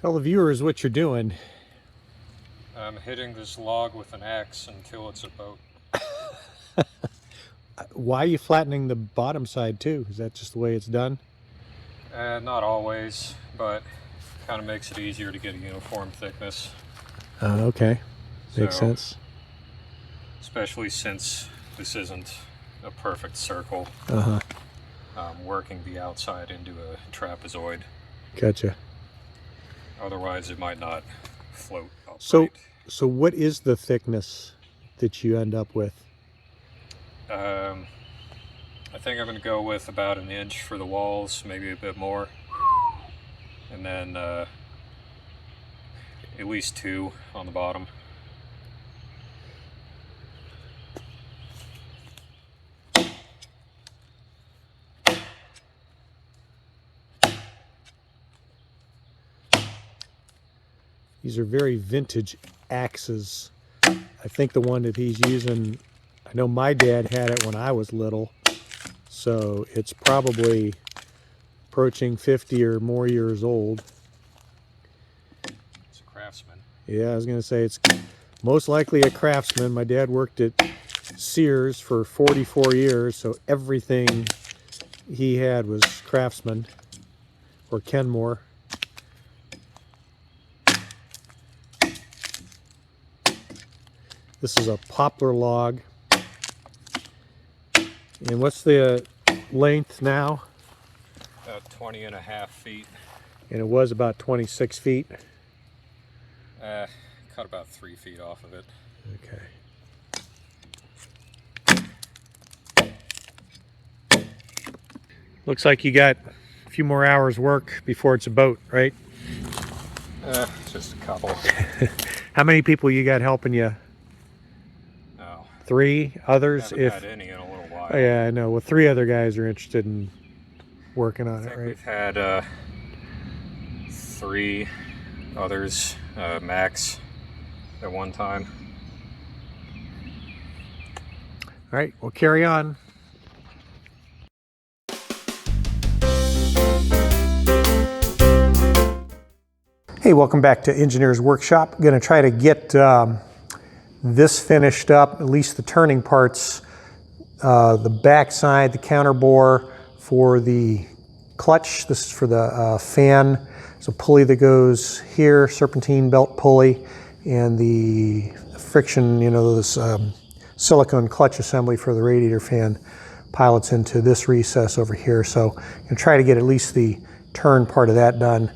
Tell the viewers what you're doing. I'm hitting this log with an axe until it's a boat. Why are you flattening the bottom side too? Is that just the way it's done? Not always, but kind of makes it easier to get a uniform thickness. Okay, makes sense. Especially since this isn't a perfect circle. I'm working the outside into a trapezoid. Gotcha. Otherwise it might not float upright. So what is the thickness that you end up with? I think I'm going to go with about an inch for the walls, maybe a bit more. And then at least 2 on the bottom. These are very vintage axes. I think the one that he's using, I know my dad had it when I was little, so it's probably approaching 50 or more years old. It's a Craftsman. Yeah, I was going to say it's most likely a Craftsman. My dad worked at Sears for 44 years, so everything he had was Craftsman or Kenmore. This is a poplar log. And what's the length now? About 20.5 feet. And it was about 26 feet. Cut about 3 feet off of it. Okay. Looks like you got a few more hours work before it's a boat, right? Just a couple. How many people you got helping you? 3 others? Haven't had any in a little while. Oh, yeah, I know. Well, 3 other guys are interested in working on it, right? We've had 3 others max at one time. All right, we'll carry on. Hey, welcome back to Engineer's Workshop. I'm going to try to get this finished up, at least the turning parts, the back side, the counter bore for the clutch. This is for the fan. There's a pulley that goes here, serpentine belt pulley, and the friction, you know, this silicone clutch assembly for the radiator fan pilots into this recess over here. So I'm going to try to get at least the turn part of that done.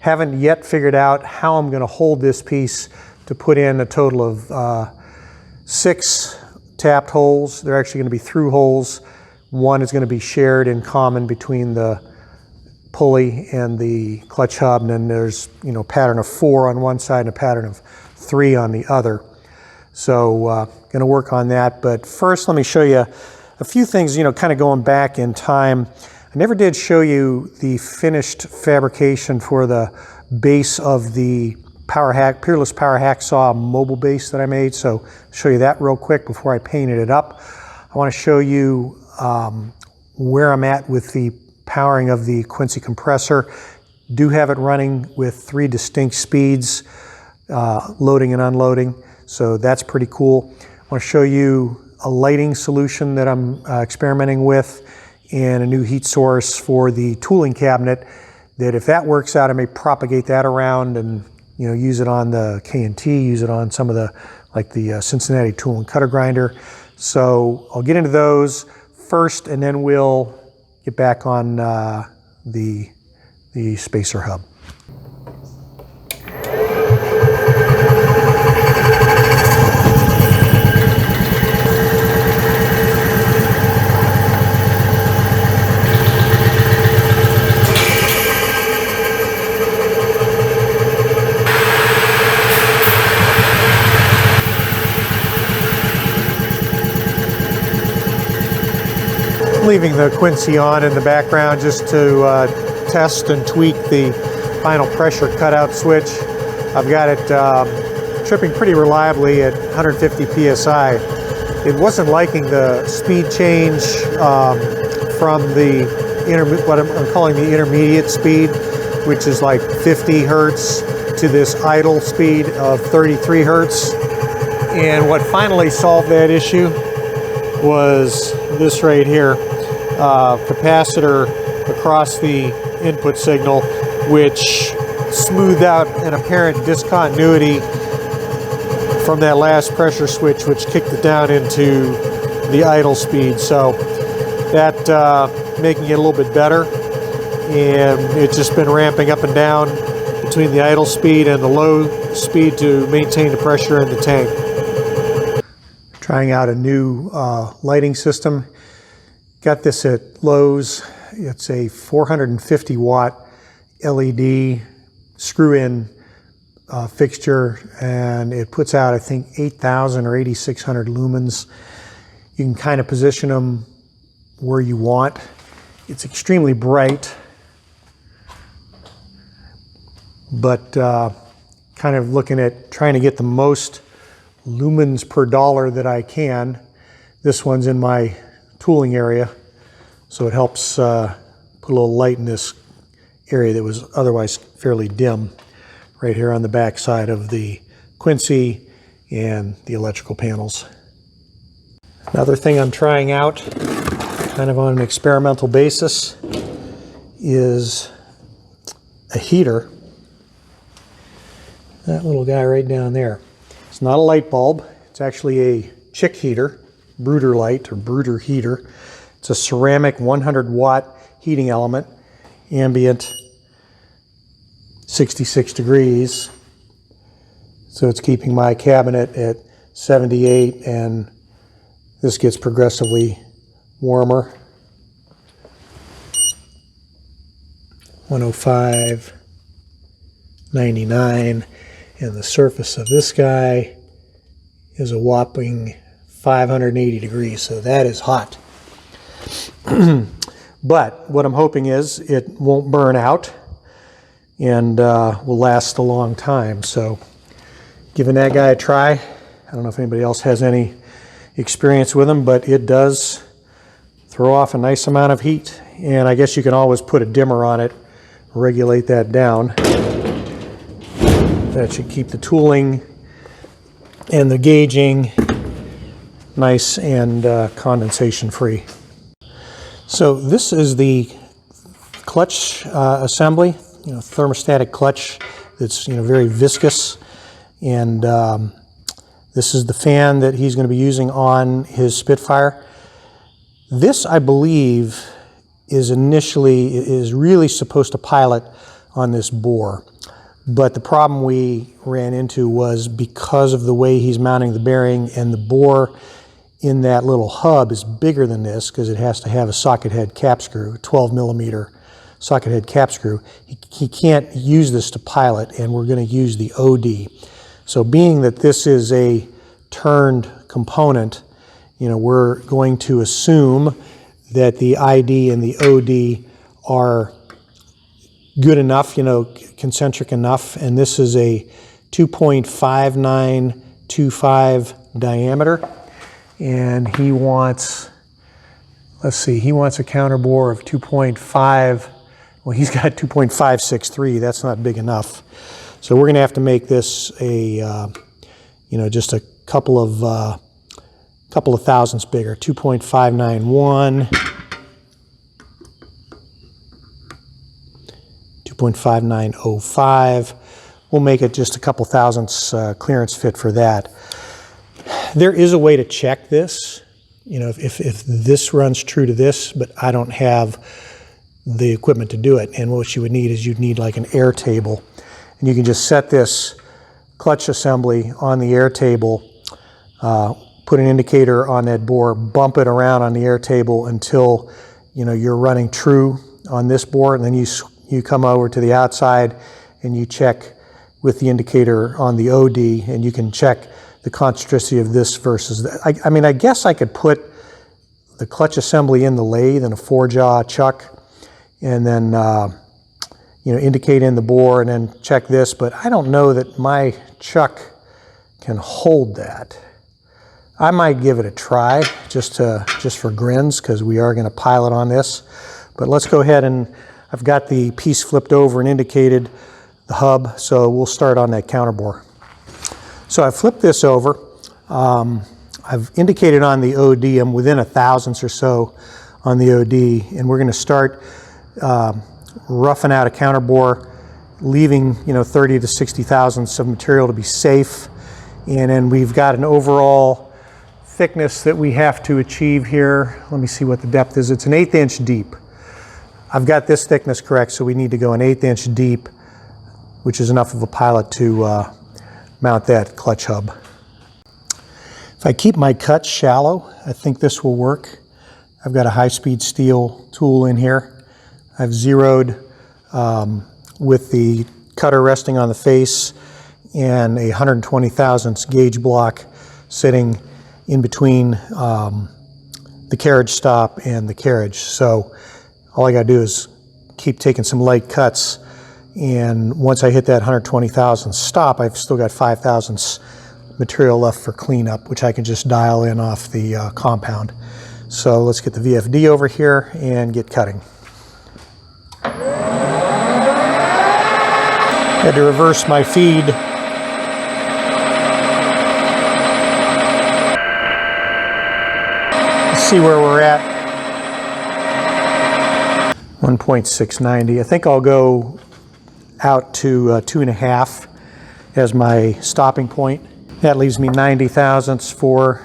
Haven't yet figured out how I'm going to hold this piece to put in a total of 6 tapped holes. They're actually going to be through holes. One is going to be shared in common between the pulley and the clutch hub, and then there's, you know, a pattern of 4 on one side and a pattern of 3 on the other. So going to work on that, but first let me show you a few things, you know, kind of going back in time. I never did show you the finished fabrication for the base of the Peerless Power Hacksaw mobile base that I made. So I'll show you that real quick before I painted it up. I want to show you where I'm at with the powering of the Quincy compressor. Do have it running with 3 distinct speeds, loading and unloading. So that's pretty cool. I want to show you a lighting solution that I'm experimenting with and a new heat source for the tooling cabinet that, if that works out, I may propagate that around and, you know, use it on the K&T, use it on some of the, like the Cincinnati tool and cutter grinder. So I'll get into those first, and then we'll get back on the spacer hub. Leaving the Quincy on in the background just to test and tweak the final pressure cutout switch. I've got it tripping pretty reliably at 150 psi. It wasn't liking the speed change from the what I'm calling the intermediate speed. which is like 50 hertz, to this idle speed of 33 hertz. And what finally solved that issue was this right here, capacitor across the input signal, which smoothed out an apparent discontinuity from that last pressure switch, which kicked it down into the idle speed. So that making it a little bit better, and it's just been ramping up and down between the idle speed and the low speed to maintain the pressure in the tank. Trying out a new lighting system. Got this at Lowe's. It's a 450 watt LED screw-in fixture, and it puts out, I think, 8,000 or 8,600 lumens. You can kind of position them where you want. It's extremely bright, but kind of looking at trying to get the most lumens per dollar that I can. This one's in my tooling area, so it helps put a little light in this area that was otherwise fairly dim, right here on the back side of the Quincy and the electrical panels. Another thing I'm trying out, kind of on an experimental basis, is a heater. That little guy right down there. It's not a light bulb. It's actually a chick heater, brooder light or brooder heater. It's a ceramic 100 watt heating element, ambient 66 degrees. So it's keeping my cabinet at 78, and this gets progressively warmer. 105, 99, and the surface of this guy is a whopping 580 degrees, so that is hot. But what I'm hoping is it won't burn out and will last a long time. So giving that guy a try. I don't know if anybody else has any experience with them, but it does throw off a nice amount of heat. And I guess you can always put a dimmer on it, regulate that down. That should keep the tooling and the gauging nice and condensation free. So this is the clutch assembly, thermostatic clutch that's very viscous, and this is the fan that he's going to be using on his Spitfire. This, I believe, is really supposed to pilot on this bore, but the problem we ran into was because of the way he's mounting the bearing, and the bore in that little hub is bigger than this because it has to have a socket head cap screw, 12 millimeter socket head cap screw. He can't use this to pilot, and we're going to use the OD. So being that this is a turned component, we're going to assume that the ID and the OD are good enough, concentric enough, and this is a 2.5925 diameter. And he wants, he wants a counter bore of 2.5. Well, he's got 2.563. That's not big enough. So we're going to have to make this a, just a couple of thousandths bigger. 2.591, 2.5905. We'll make it just a couple thousandths clearance fit for that. There is a way to check this, if this runs true to this, but I don't have the equipment to do it. And what you would need is you'd need like an air table. And you can just set this clutch assembly on the air table, put an indicator on that bore, bump it around on the air table until you're running true on this bore, and then you come over to the outside and you check with the indicator on the OD, and you can check the concentricity of this versus that. I guess I could put the clutch assembly in the lathe in a 4-jaw chuck, and then indicate in the bore and then check this, but I don't know that my chuck can hold that. I might give it a try just for grins, because we are going to pilot on this. But let's go ahead, and I've got the piece flipped over and indicated the hub, so we'll start on that counter bore. So I flipped this over. I've indicated on the OD, I'm within a thousandths or so on the OD, and we're going to start roughing out a counter bore, leaving 30 to 60 thousandths of material to be safe. And then we've got an overall thickness that we have to achieve here. Let me see what the depth is. It's an 1/8 inch deep. I've got this thickness correct, so we need to go an 1/8 inch deep, which is enough of a pilot to mount that clutch hub. If I keep my cut shallow, I think this will work. I've got a high-speed steel tool in here. I've zeroed with the cutter resting on the face and a 120 thousandths gauge block sitting in between the carriage stop and the carriage. So all I got to do is keep taking some light cuts, and once I hit that 120 thousandths stop, I've still got 5 thousandths material left for cleanup, which I can just dial in off the compound. So let's get the VFD over here and get cutting. Had to reverse my feed. Let's see where we're at. 1.690. I think I'll go out to 2.5 as my stopping point. That leaves me 90 thousandths for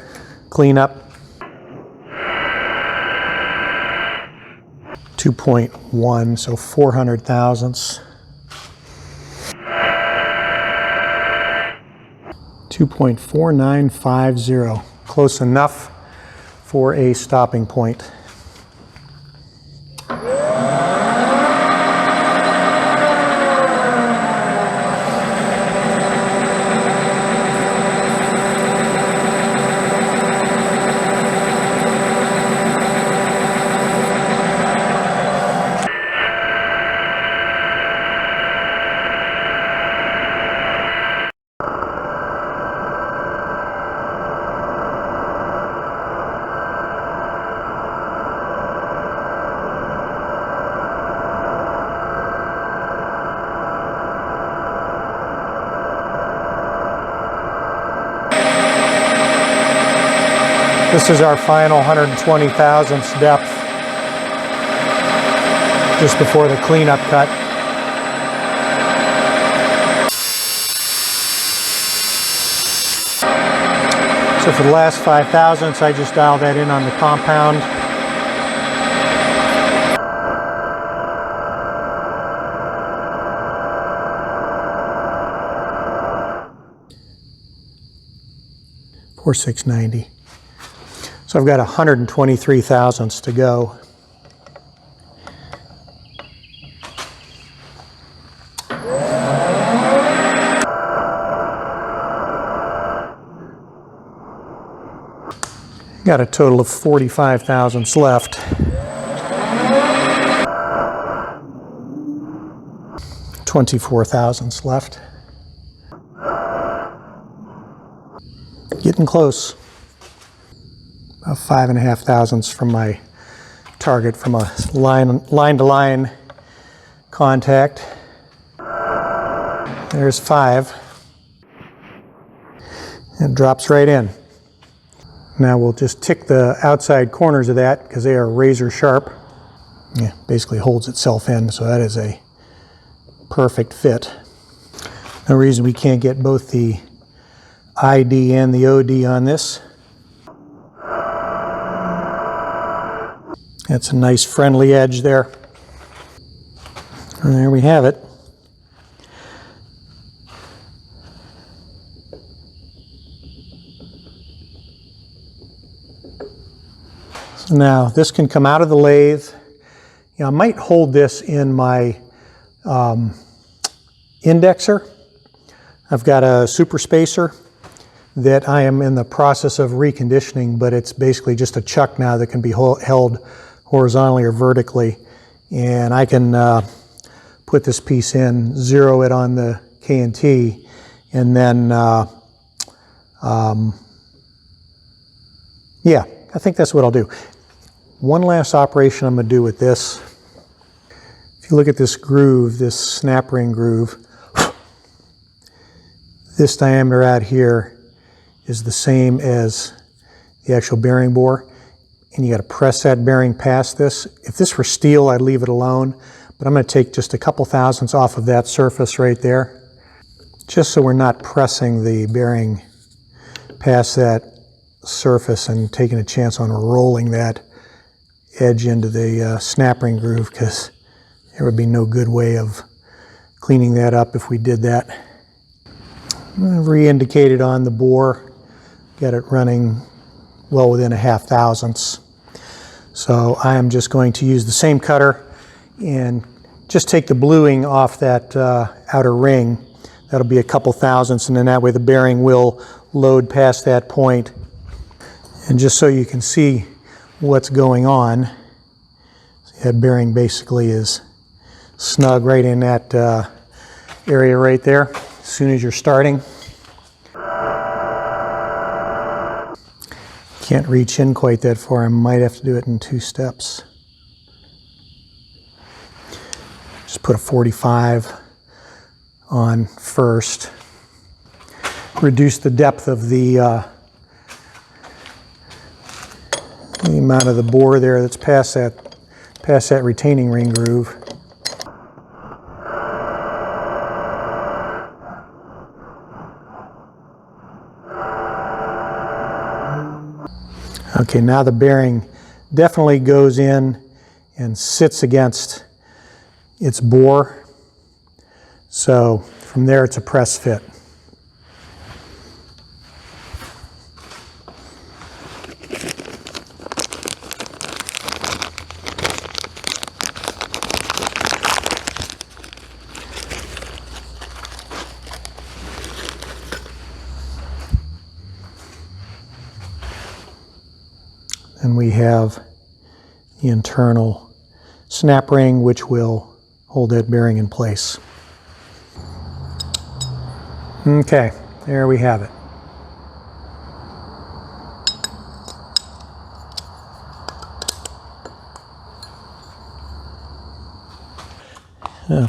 cleanup. 2.1, so 400 thousandths. 2.4950, close enough for a stopping point. This is our final 120 thousandths depth, just before the cleanup cut. So for the last 5 thousandths, I just dial that in on the compound. For 690. So I've got 123 thousandths to go. Got a total of 45 thousandths left. $24 thousandths left. Getting close. About 5.5 thousandths from my target from a line-to-line contact. There's 5. It drops right in. Now we'll just tick the outside corners of that because they are razor sharp. Yeah, basically holds itself in, so that is a perfect fit. No reason we can't get both the ID and the OD on this. That's a nice friendly edge there. And there we have it. So now this can come out of the lathe. You know, I might hold this in my indexer. I've got a super spacer that I am in the process of reconditioning, but it's basically just a chuck now that can be held horizontally or vertically, and I can put this piece in, zero it on the K&T, and then yeah, I think that's what I'll do. One last operation I'm going to do with this. If If you look at this groove, this snap ring groove, this diameter out here is the same as the actual bearing bore, and you got to press that bearing past this. If this were steel, I'd leave it alone, but I'm going to take just a couple thousandths off of that surface right there, just so we're not pressing the bearing past that surface and taking a chance on rolling that edge into the snap ring groove, because there would be no good way of cleaning that up if we did that. Re-indicated on the bore, got it running well within a 0.5 thousandths. So I am just going to use the same cutter and just take the bluing off that outer ring. That'll be a couple thousandths, and then that way the bearing will load past that point. And just so you can see what's going on, that bearing basically is snug right in that area right there as soon as you're starting. Can't reach in quite that far. I might have to do it in 2 steps. Just put a 45 on first. Reduce the depth of the amount of the bore there that's past that retaining ring groove. Okay, now the bearing definitely goes in and sits against its bore. So from there it's a press fit. And we have the internal snap ring, which will hold that bearing in place. Okay, there we have it.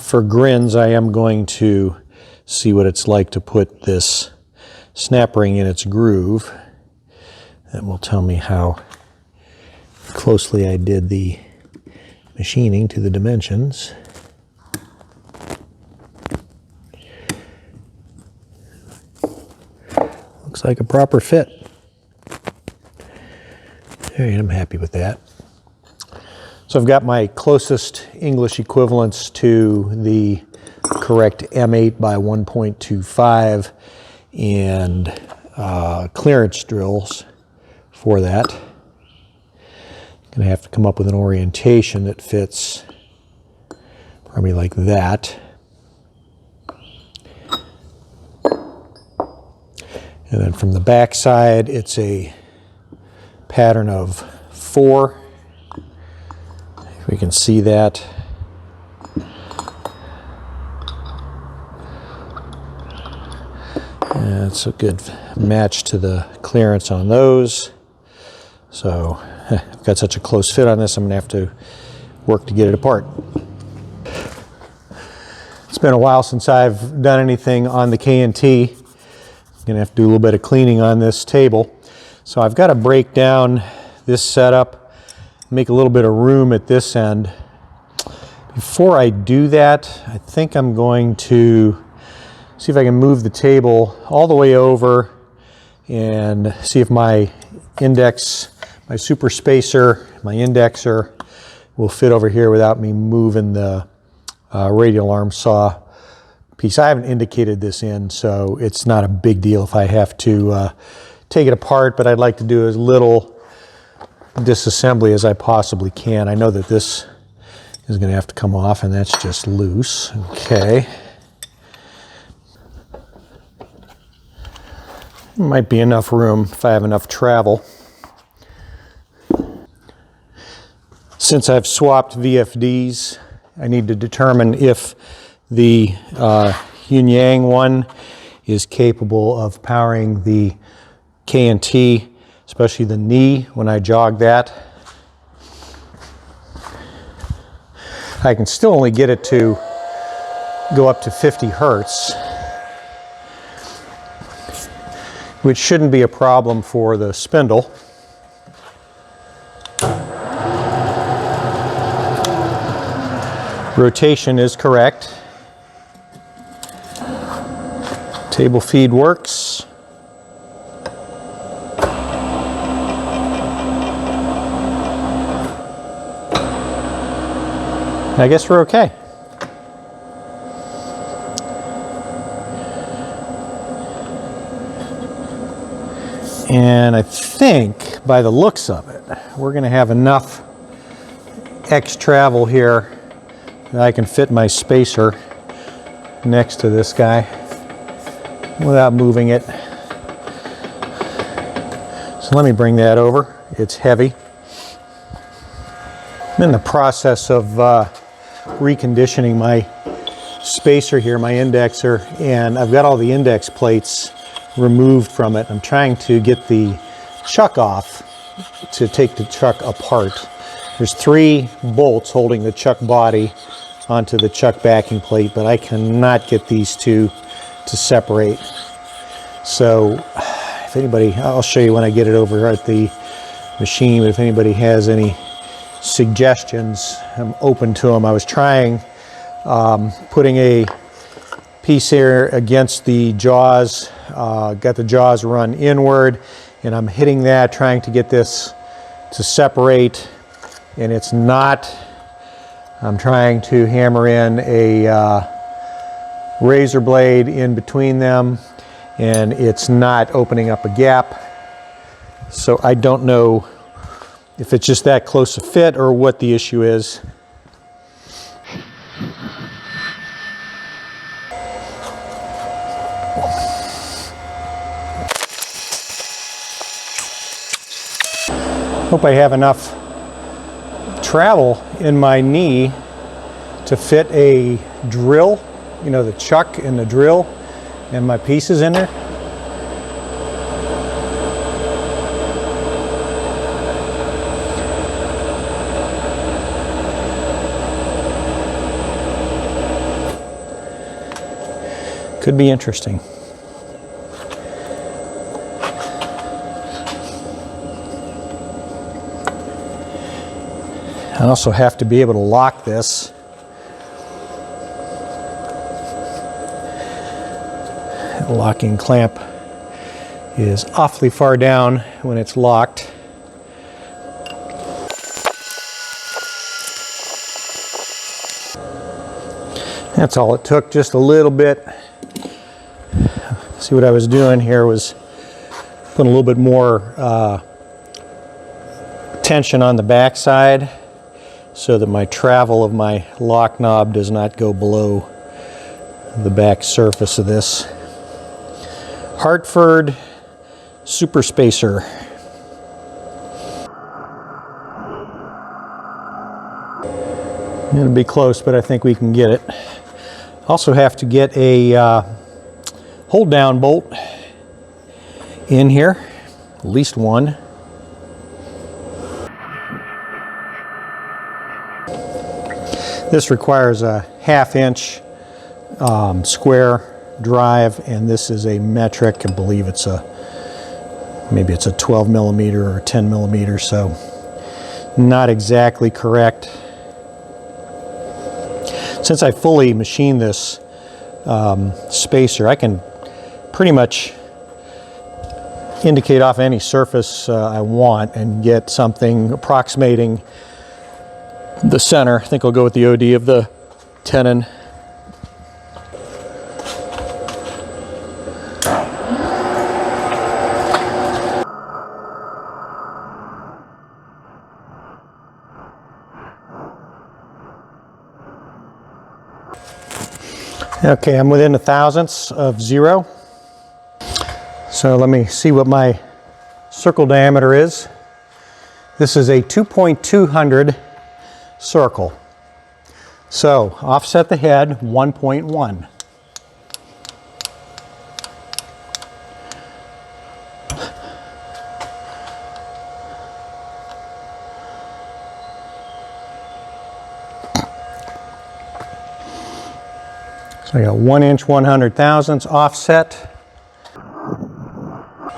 For grins, I am going to see what it's like to put this snap ring in its groove. That will tell me how closely I did the machining to the dimensions. Looks like a proper fit. And I'm happy with that. So I've got my closest English equivalents to the correct M8 by 1.25 and clearance drills for that. Going to have to come up with an orientation that fits probably like that. And then from the back side, it's a pattern of 4. If we can see that. And it's a good match to the clearance on those. So I've got such a close fit on this, I'm going to have to work to get it apart. It's been a while since I've done anything on the K&T. I'm going to have to do a little bit of cleaning on this table. So I've got to break down this setup, make a little bit of room at this end. Before I do that, I think I'm going to see if I can move the table all the way over and see if my index, my super spacer, my indexer will fit over here without me moving the radial arm saw piece. I haven't indicated this in, so it's not a big deal if I have to take it apart, but I'd like to do as little disassembly as I possibly can. I know that this is going to have to come off, and that's just loose. Okay. Might be enough room if I have enough travel. Since I've swapped VFDs, I need to determine if the Yin-Yang one is capable of powering the K&T, especially the knee when I jog that. I can still only get it to go up to 50 hertz, which shouldn't be a problem for the spindle. Rotation is correct. Table feed works. I guess we're okay. And I think, by the looks of it, we're going to have enough X travel here that I can fit my spacer next to this guy without moving it. So let me bring that over. It's heavy. I'm in the process of reconditioning my spacer here, my indexer, and I've got all the index plates removed from it. I'm trying to get the chuck off to take the chuck apart. There's 3 bolts holding the chuck body onto the chuck backing plate, but I cannot get these two to separate. So if anybody, I'll show you when I get it over at the machine, but if anybody has any suggestions, I'm open to them. I was trying putting a piece here against the jaws, got the jaws run inward, and I'm hitting that, trying to get this to separate, and it's not. I'm trying to hammer in a razor blade in between them, and it's not opening up a gap. So I don't know if it's just that close a fit or what the issue is. Hope I have enough travel in my knee to fit a drill, you know, the chuck and the drill and my pieces in there. Could be interesting. I also have to be able to lock this. The locking clamp is awfully far down when it's locked. That's all it took, just a little bit. See, what I was doing here was putting a little bit more tension on the back side so that my travel of my lock knob does not go below the back surface of this. Hartford Super Spacer. It'll be close, but I think we can get it. Also have to get a hold down bolt in here, at least one. This requires a 1/2 inch square drive, and this is a metric. I believe it's maybe it's a 12 millimeter or 10 millimeter, so not exactly correct. Since I fully machined this spacer, I can pretty much indicate off any surface I want and get something approximating the center. I think I'll go with the OD of the tenon. Okay, I'm within a thousandths of 0. So let me see what my circle diameter is. This is a 2.200 circle. So offset the head 1.1. So I got 1 inch 100 thousandths offset.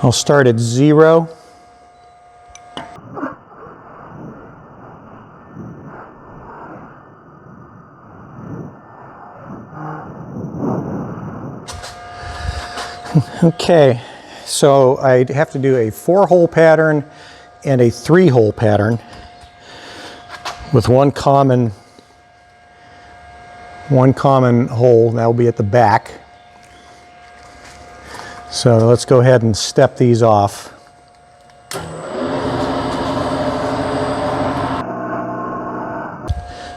I'll start at 0. Okay, so I have to do a 4-hole pattern and a 3-hole pattern with one common hole. That will be at the back. So let's go ahead and step these off.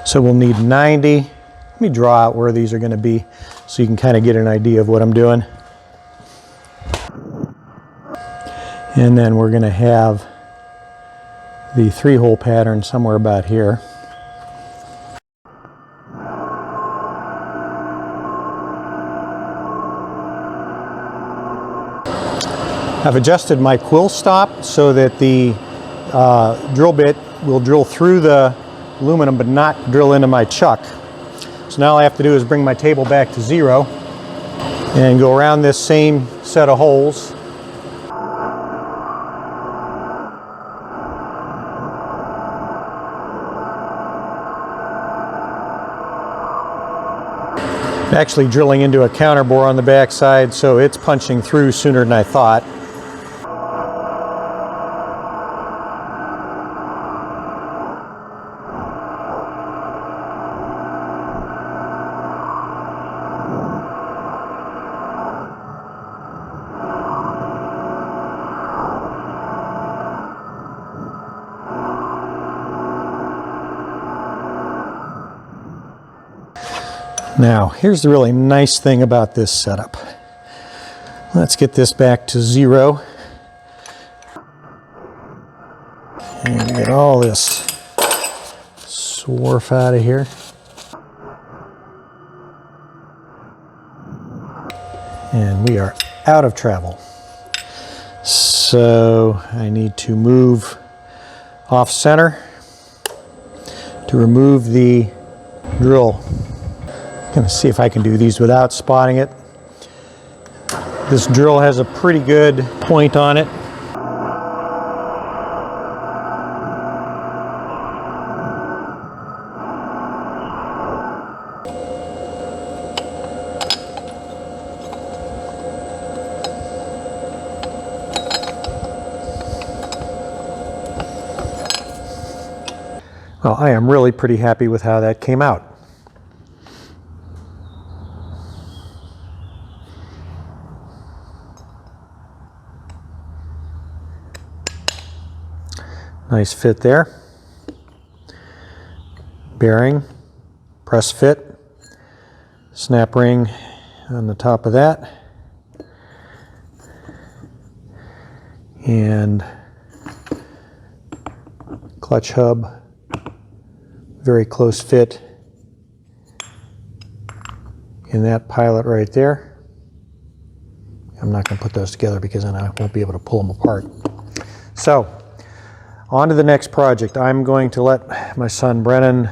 So we'll need 90. Let me draw out where these are going to be so you can kind of get an idea of what I'm doing. And then we're going to have the 3-hole pattern somewhere about here. I've adjusted my quill stop so that the drill bit will drill through the aluminum but not drill into my chuck. So now all I have to do is bring my table back to 0 and go around this same set of holes. Actually drilling into a counterbore on the back side, so it's punching through sooner than I thought. Now, here's the really nice thing about this setup. Let's get this back to 0. And get all this swarf out of here. And we are out of travel. So I need to move off center to remove the drill. I'm going to see if I can do these without spotting it. This drill has a pretty good point on it. Well, I am really pretty happy with how that came out. Nice fit there. Bearing, press fit, snap ring on the top of that, and clutch hub, very close fit in that pilot right there. I'm not going to put those together because then I won't be able to pull them apart. So, on to the next project. I'm going to let my son Brennan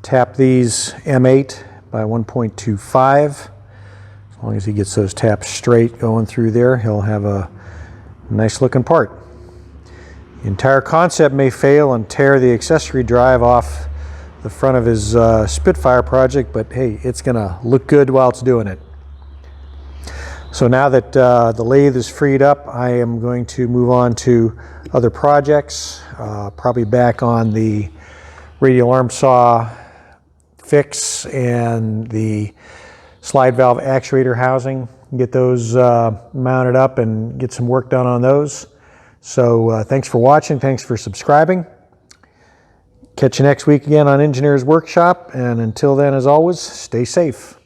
tap these M8 by 1.25. As long as he gets those taps straight going through there, he'll have a nice looking part. The entire concept may fail and tear the accessory drive off the front of his Spitfire project, but hey, it's gonna look good while it's doing it. So now that the lathe is freed up, I am going to move on to other projects, probably back on the radial arm saw fix and the slide valve actuator housing, get those mounted up and get some work done on those. So thanks for watching, thanks for subscribing. Catch you next week again on Engineers Workshop, and until then, as always, stay safe.